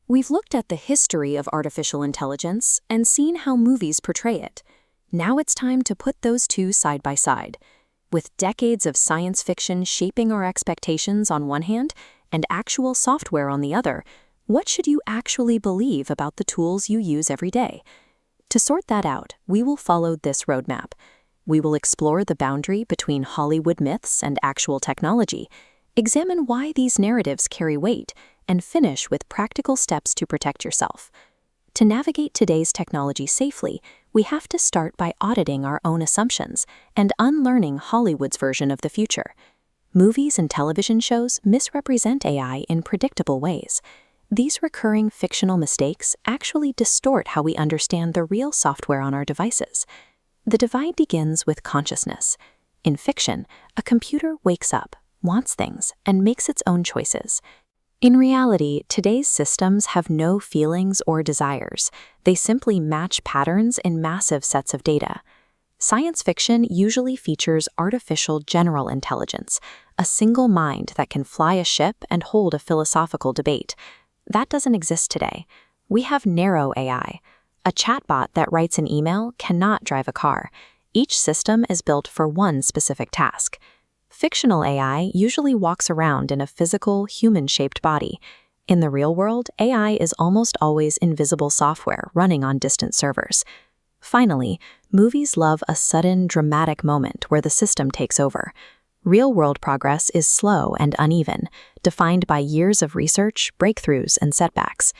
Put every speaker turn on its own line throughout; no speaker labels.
We've looked at the history of artificial intelligence and seen how movies portray it. Now it's time to put those two side by side. With decades of science fiction shaping our expectations on one hand and actual software on the other, what should you actually believe about the tools you use every day? To sort that out, we will follow this roadmap. We will explore the boundary between Hollywood myths and actual technology, examine why these narratives carry weight, and finish with practical steps to protect yourself. To navigate today's technology safely, we have to start by auditing our own assumptions and unlearning Hollywood's version of the future. Movies and television shows misrepresent AI in predictable ways. These recurring fictional mistakes actually distort how we understand the real software on our devices. The divide begins with consciousness. In fiction, a computer wakes up, wants things, and makes its own choices. In reality, today's systems have no feelings or desires. They simply match patterns in massive sets of data. Science fiction usually features artificial general intelligence, a single mind that can fly a ship and hold a philosophical debate. That doesn't exist today. We have narrow AI. A chatbot that writes an email cannot drive a car. Each system is built for one specific task. Fictional AI usually walks around in a physical, human-shaped body. In the real world, AI is almost always invisible software running on distant servers. Finally, movies love a sudden, dramatic moment where the system takes over. Real-world progress is slow and uneven, defined by years of research, breakthroughs, and setbacks.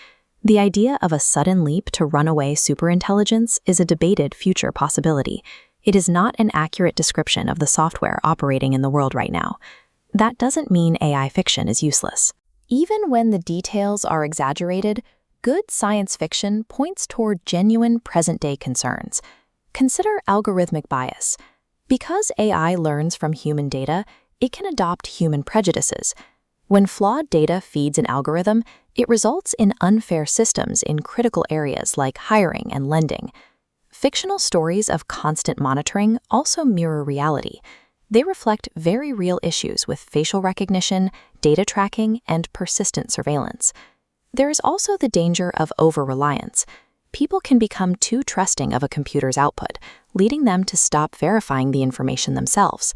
The idea of a sudden leap to runaway superintelligence is a debated future possibility. It is not an accurate description of the software operating in the world right now. That doesn't mean AI fiction is useless. Even when the details are exaggerated, good science fiction points toward genuine present-day concerns. Consider algorithmic bias. Because AI learns from human data, it can adopt human prejudices. When flawed data feeds an algorithm, it results in unfair systems in critical areas like hiring and lending. Fictional stories of constant monitoring also mirror reality. They reflect very real issues with facial recognition, data tracking, and persistent surveillance. There is also the danger of over-reliance. People can become too trusting of a computer's output, leading them to stop verifying the information themselves.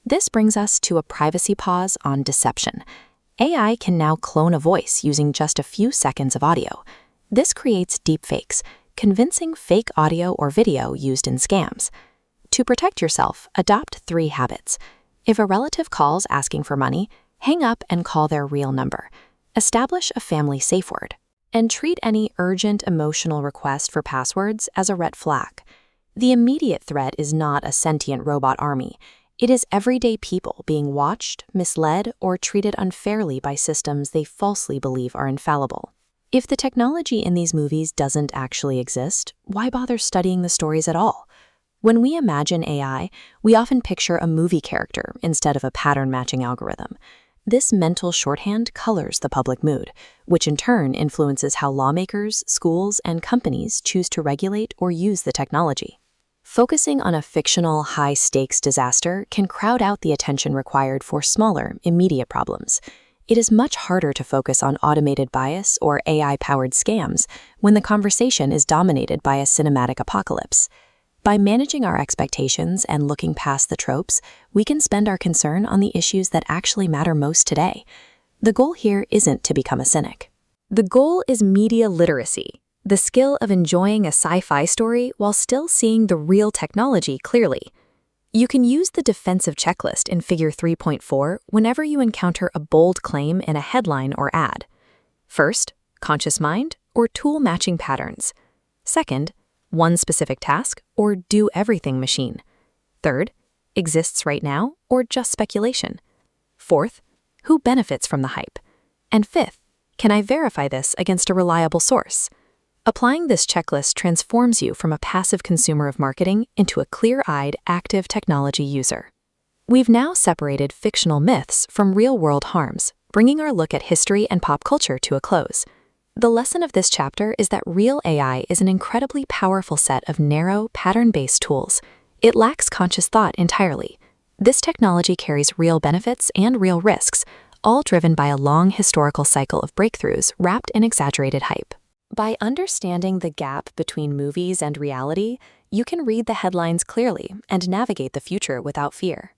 This brings us to a privacy pause on deception. AI can now clone a voice using just a few seconds of audio. This creates deepfakes, convincing fake audio or video used in scams. To protect yourself, adopt 3 habits. If a relative calls asking for money, hang up and call their real number. Establish a family safe word. And treat any urgent emotional request for passwords as a red flag. The immediate threat is not a sentient robot army. It is everyday people being watched, misled, or treated unfairly by systems they falsely believe are infallible. If the technology in these movies doesn't actually exist, why bother studying the stories at all? When we imagine AI, we often picture a movie character instead of a pattern-matching algorithm. This mental shorthand colors the public mood, which in turn influences how lawmakers, schools, and companies choose to regulate or use the technology. Focusing on a fictional, high-stakes disaster can crowd out the attention required for smaller, immediate problems. It is much harder to focus on automated bias or AI-powered scams when the conversation is dominated by a cinematic apocalypse. By managing our expectations and looking past the tropes, we can spend our concern on the issues that actually matter most today. The goal here isn't to become a cynic. The goal is media literacy, the skill of enjoying a sci-fi story while still seeing the real technology clearly. You can use the defensive checklist in Figure 3.4 whenever you encounter a bold claim in a headline or ad. First, conscious mind or tool matching patterns. Second, one specific task or do everything machine. Third, exists right now or just speculation. Fourth, who benefits from the hype? And fifth, can I verify this against a reliable source? Applying this checklist transforms you from a passive consumer of marketing into a clear-eyed, active technology user. We've now separated fictional myths from real-world harms, bringing our look at history and pop culture to a close. The lesson of this chapter is that real AI is an incredibly powerful set of narrow, pattern-based tools. It lacks conscious thought entirely. This technology carries real benefits and real risks, all driven by a long historical cycle of breakthroughs wrapped in exaggerated hype. By understanding the gap between movies and reality, you can read the headlines clearly and navigate the future without fear.